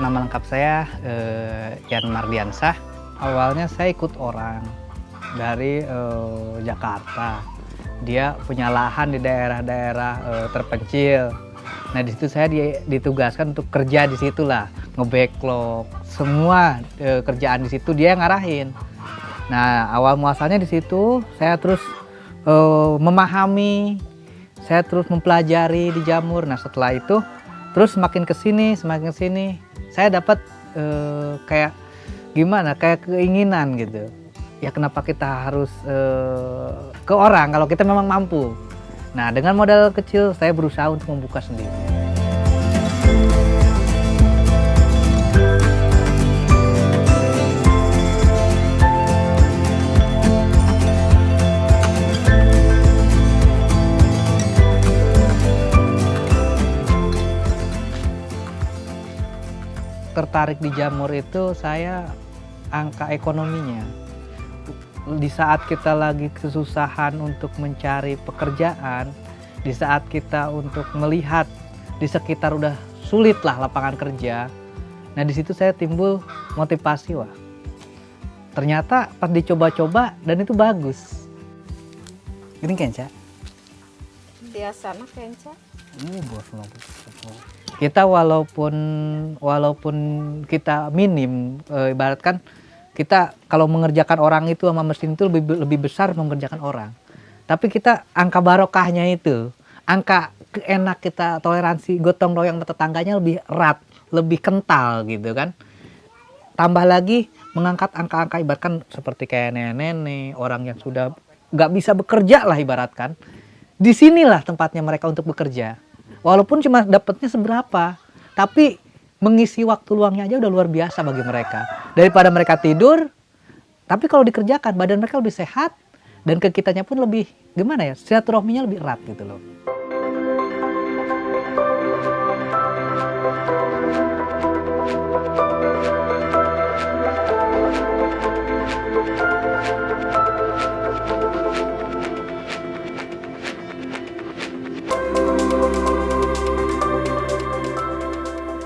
Nama lengkap saya Yan Mardiansah. Awalnya saya ikut orang dari Jakarta. Dia punya lahan di daerah-daerah terpencil. Nah di situ saya ditugaskan untuk kerja di situ lah, nge-backlog semua kerjaan di situ dia yang ngarahin. Nah awal muasalnya di situ saya terus memahami, saya terus mempelajari di jamur. Nah setelah itu terus semakin kesini saya dapat kayak gimana, kayak keinginan gitu. Ya kenapa kita harus ke orang kalau kita memang mampu. Nah dengan modal kecil saya berusaha untuk membuka sendiri. Tertarik di jamur itu saya angka ekonominya. Di saat kita lagi kesusahan untuk mencari pekerjaan, di saat kita untuk melihat di sekitar udah sulit lah lapangan kerja. Nah di situ saya timbul motivasi, wah ternyata pas dicoba-coba dan itu bagus. Ini kenca? Biasa mah kenca. Ini bos. Kita walaupun kita minim, ibaratkan kita kalau mengerjakan orang itu sama mesin itu lebih besar mengerjakan orang. Tapi kita angka barokahnya itu, angka enak kita toleransi gotong royong tetangganya lebih erat, lebih kental gitu kan. Tambah lagi mengangkat angka-angka ibaratkan seperti kayak nenek-nenek, orang yang sudah nggak bisa bekerja lah ibaratkan. Disinilah tempatnya mereka untuk bekerja. Walaupun cuma dapatnya seberapa, tapi mengisi waktu luangnya aja udah luar biasa bagi mereka. Daripada mereka tidur, tapi kalau dikerjakan badan mereka lebih sehat dan ke kitanya pun lebih gimana ya, silaturahminya lebih erat gitu loh.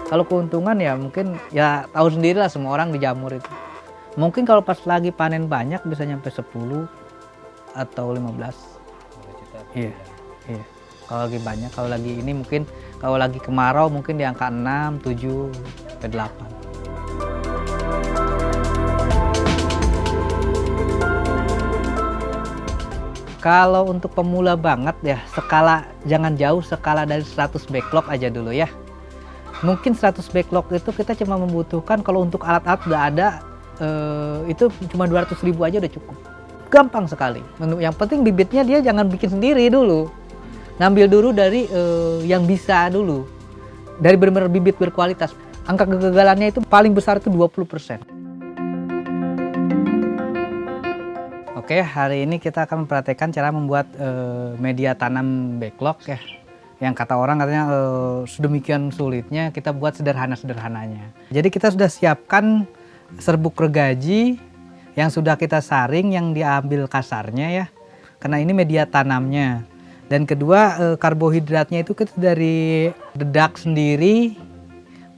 Kalau keuntungan ya mungkin ya tahu sendiri lah semua orang di jamur itu. Mungkin kalau pas lagi panen banyak bisa nyampe 10 atau 15. Iya. Kalau lagi banyak, kalau lagi ini mungkin kalau lagi kemarau mungkin di angka 6, 7, sampai 8. Kalau untuk pemula banget ya, skala jangan jauh, skala dari 100 backlog aja dulu ya. Mungkin 100 backlog itu kita cuma membutuhkan kalau untuk alat-alat udah ada itu cuma 200.000 aja udah cukup. Gampang sekali. Yang penting bibitnya dia jangan bikin sendiri dulu. Ngambil dulu dari yang bisa dulu. Dari benar-benar bibit berkualitas. Angka kegagalannya itu paling besar itu 20%. Oke, hari ini kita akan memperhatikan cara membuat media tanam backlog ya. Yang kata orang katanya sedemikian sulitnya, kita buat sederhana-sederhananya. Jadi kita sudah siapkan serbuk gergaji yang sudah kita saring, yang diambil kasarnya ya. Karena ini media tanamnya. Dan kedua karbohidratnya itu kita dari dedak sendiri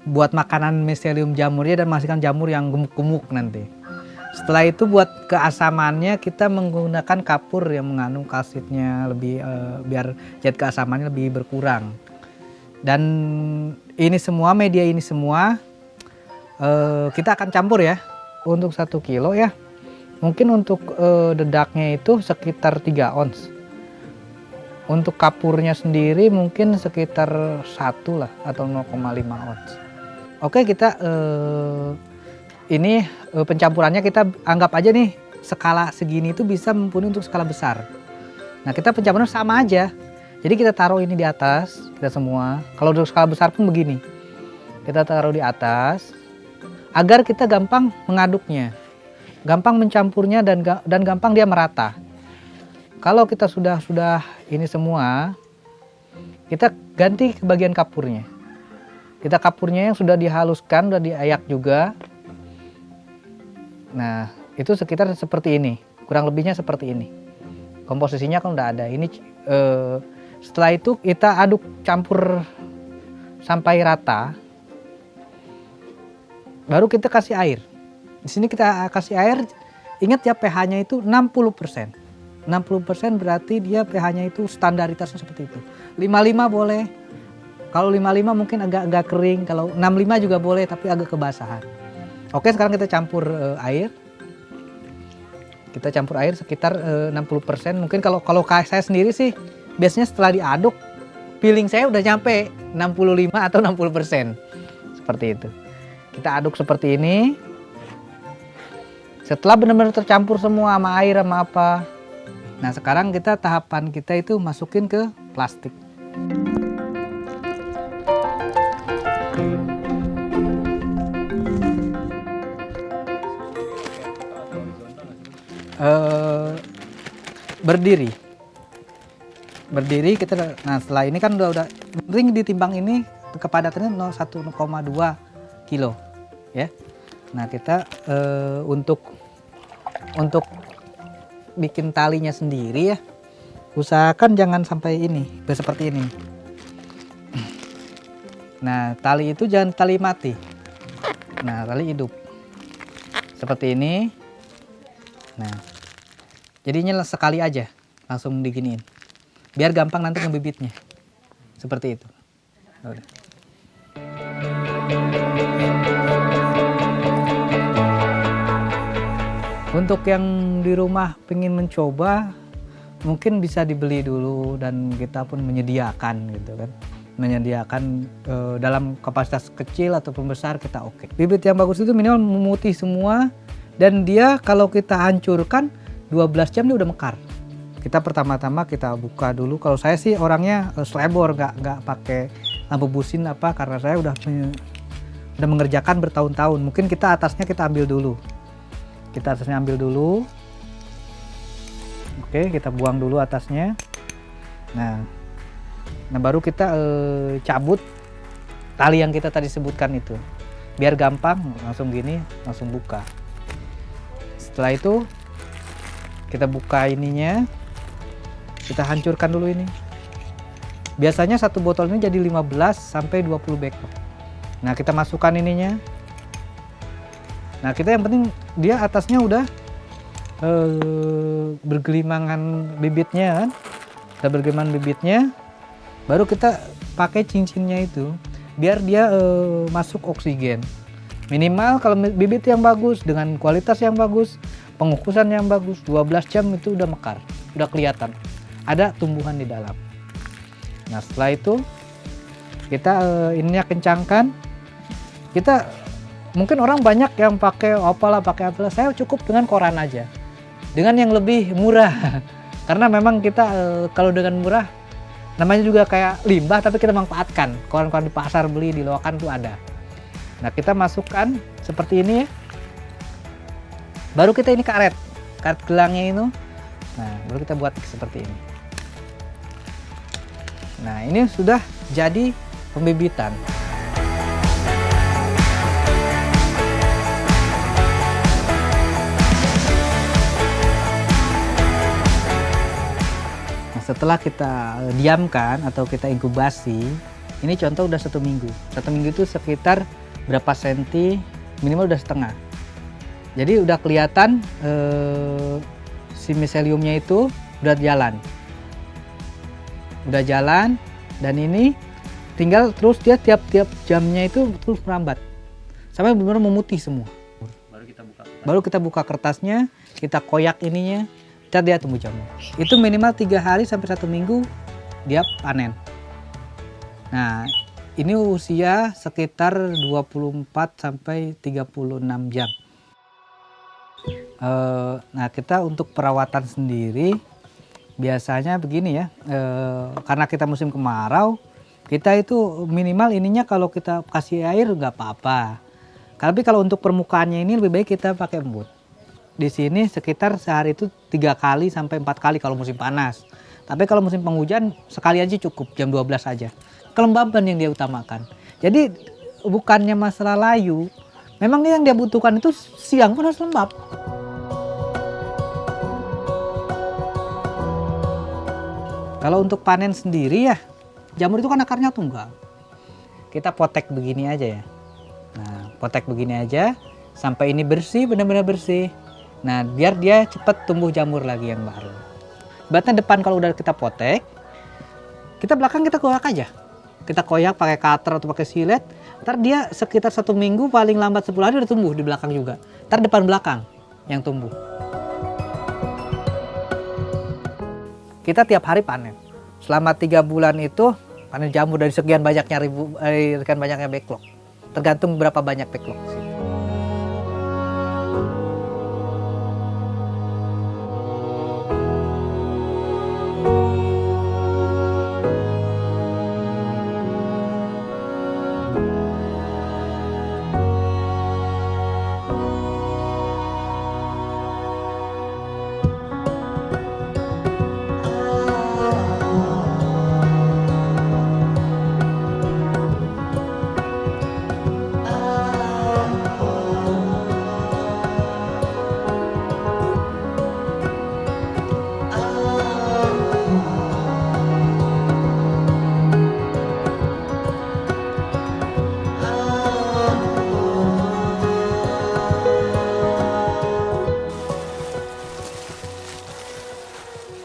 buat makanan miselium jamurnya dan menghasilkan jamur yang gemuk-gemuk nanti. Setelah itu buat keasamannya kita menggunakan kapur yang mengandung kalsitnya lebih biar zat keasamannya lebih berkurang. Dan ini semua media ini semua kita akan campur ya untuk 1 kilo ya. Mungkin untuk dedaknya itu sekitar 3 ons. Untuk kapurnya sendiri mungkin sekitar 1 lah atau 0,5 ons. Oke, kita ini pencampurannya kita anggap aja nih skala segini itu bisa mumpuni untuk skala besar. Nah kita pencampuran sama aja. Jadi kita taruh ini di atas kita semua. Kalau untuk skala besar pun begini. Kita taruh di atas agar kita gampang mengaduknya, gampang mencampurnya dan gampang dia merata. Kalau kita sudah ini semua, kita ganti ke bagian kapurnya. Kita kapurnya yang sudah dihaluskan, sudah diayak juga. Nah, itu sekitar seperti ini, kurang lebihnya seperti ini. Komposisinya kan udah ada. Ini setelah itu kita aduk campur sampai rata. Baru kita kasih air. Di sini kita kasih air, ingat ya pH-nya itu 60%. 60% berarti dia pH-nya itu standaritasnya seperti itu. 55 boleh. Kalau 55 mungkin agak kering, kalau 65 juga boleh tapi agak kebasahan. Oke, sekarang kita campur air. Kita campur air sekitar 60%. Mungkin kalau saya sendiri sih biasanya setelah diaduk, feeling saya udah nyampe 65 atau 60%. Seperti itu. Kita aduk seperti ini. Setelah benar-benar tercampur semua sama air sama apa. Nah, sekarang tahapan kita itu masukin ke plastik. Berdiri kita. Nah, setelah ini kan udah ring ditimbang ini kepadatannya 1,2 kilo ya. Nah, kita untuk bikin talinya sendiri ya, usahakan jangan sampai ini seperti ini. Nah, tali itu jangan tali mati. Nah, tali hidup seperti ini. Nah, jadinya sekali aja langsung diginiin, biar gampang nanti ngebibitnya. Seperti itu. Udah. Untuk yang di rumah pengen mencoba, mungkin bisa dibeli dulu dan kita pun menyediakan gitu kan. Menyediakan dalam kapasitas kecil ataupun besar kita oke. Bibit yang bagus itu minimal memutih semua dan dia kalau kita hancurkan 12 jam dia udah mekar. Kita pertama-tama kita buka dulu. Kalau saya sih orangnya selebor, nggak pakai lampu busin apa, karena saya udah mengerjakan bertahun-tahun. Mungkin kita atasnya kita ambil dulu. Kita atasnya ambil dulu. Oke, kita buang dulu atasnya. Nah baru kita cabut tali yang kita tadi sebutkan itu. Biar gampang, langsung gini, langsung buka. Setelah itu kita buka ininya. Kita hancurkan dulu ini. Biasanya satu botol ini jadi 15 sampai 20 backlog. Nah, kita masukkan ininya. Nah, kita yang penting dia atasnya udah bergelimangan bibitnya kan. Kita bergelimangan bibitnya. Baru kita pakai cincinnya itu biar dia masuk oksigen. Minimal kalau bibit yang bagus dengan kualitas yang bagus, pengukusan yang bagus, 12 jam itu udah mekar, udah kelihatan ada tumbuhan di dalam. Nah, setelah itu kita ininya kencangkan. Kita mungkin orang banyak yang pakai apalah. Saya cukup dengan koran aja. Dengan yang lebih murah. Karena memang kita kalau dengan murah namanya juga kayak limbah tapi kita manfaatkan. Koran-koran di pasar beli di loakan tuh ada. Nah, kita masukkan seperti ini ya. Baru kita ini karet gelangnya itu. Nah, baru kita buat seperti ini. Nah, ini sudah jadi pembibitan. Nah, setelah kita diamkan atau kita inkubasi, ini contoh udah 1 minggu. 1 minggu itu sekitar berapa senti, minimal udah setengah. Jadi udah kelihatan si miseliumnya itu udah jalan. Udah jalan dan ini tinggal terus dia tiap jamnya itu terus merambat. Sampai benar-benar memutih semua. Baru kita buka kertasnya, kita koyak ininya, dia tumbuh jamur. Itu minimal 3 hari sampai 1 minggu dia panen. Nah, ini usia sekitar 24 sampai 36 jam. Nah, kita untuk perawatan sendiri biasanya begini ya, karena kita musim kemarau, kita itu minimal ininya kalau kita kasih air nggak apa-apa. Tapi kalau untuk permukaannya ini lebih baik kita pakai embut. Di sini sekitar sehari itu 3 kali sampai 4 kali kalau musim panas. Tapi kalau musim penghujan sekali aja cukup, jam 12 aja. Kelembaban yang dia utamakan. Jadi bukannya masalah layu, memang yang dia butuhkan itu siang pun harus lembab. Kalau untuk panen sendiri ya, jamur itu kan akarnya tunggal. Kita potek begini aja ya. Nah, potek begini aja sampai ini bersih, benar-benar bersih. Nah, biar dia cepat tumbuh jamur lagi yang baru. Batang depan kalau udah kita potek, kita belakang kita koyak aja. Kita koyak pakai cutter atau pakai silet. Ntar dia sekitar 1 minggu, paling lambat 10 hari udah tumbuh di belakang juga. Ntar depan belakang yang tumbuh. Kita tiap hari panen. Selama 3 bulan itu panen jamur dari sekian banyaknya backlog. Tergantung berapa banyak backlog sih.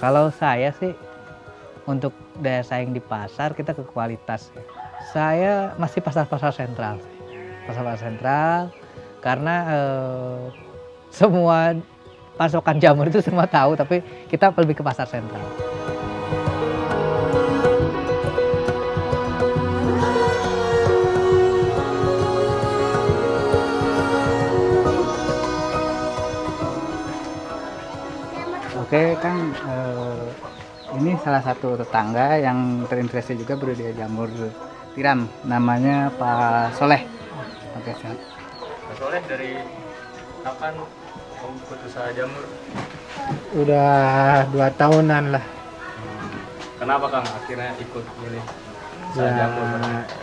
Kalau saya sih untuk daya saing di pasar kita ke kualitas. Saya masih pasar-pasar sentral. Pasar-pasar sentral karena semua pasokan jamur itu semua tahu, tapi kita lebih ke pasar sentral. Oke Kang, ini salah satu tetangga yang terinteresasi juga budidaya jamur tiram, namanya Pak Soleh. Oke, siap. Pak Soleh, dari kapan mau ikut usaha jamur? Udah 2 tahunan lah. Kenapa Kang akhirnya ikut milih usaha Ya, jamur?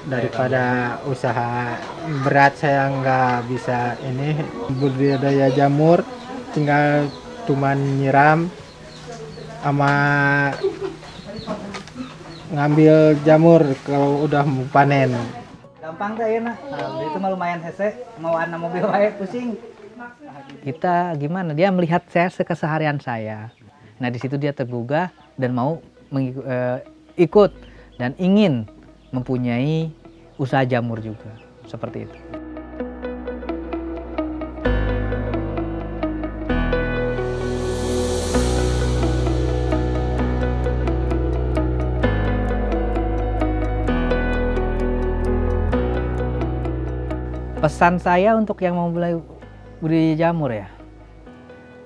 daripada usaha berat saya nggak bisa ini budidaya jamur, tinggal cuman nyiram sama ngambil jamur kalau udah mau panen. Gampang tuh ya, nah. Itu mah lumayan hese, mau anak mobil wae pusing. Kita gimana? Dia melihat saya keseharian saya. Nah, di situ dia tergugah dan mau ikut dan ingin mempunyai usaha jamur juga. Seperti itu. Pesan saya untuk yang mau mulai budidaya jamur ya.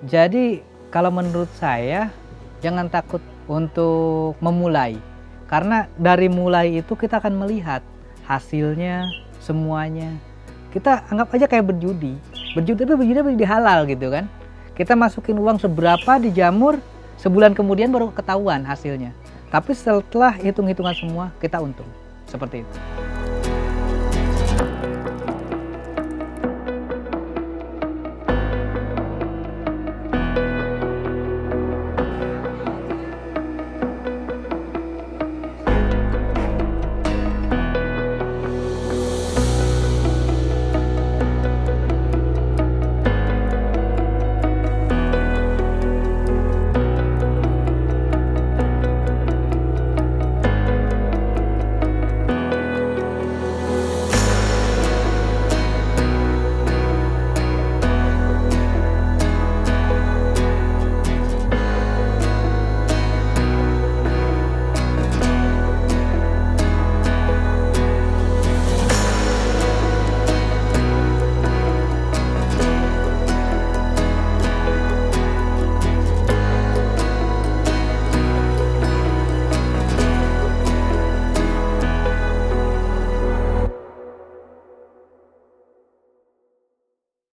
Jadi kalau menurut saya jangan takut untuk memulai. Karena dari mulai itu kita akan melihat hasilnya semuanya. Kita anggap aja kayak berjudi. Berjudi halal gitu kan. Kita masukin uang seberapa di jamur, sebulan kemudian baru ketahuan hasilnya. Tapi setelah hitung-hitungan semua kita untung. Seperti itu.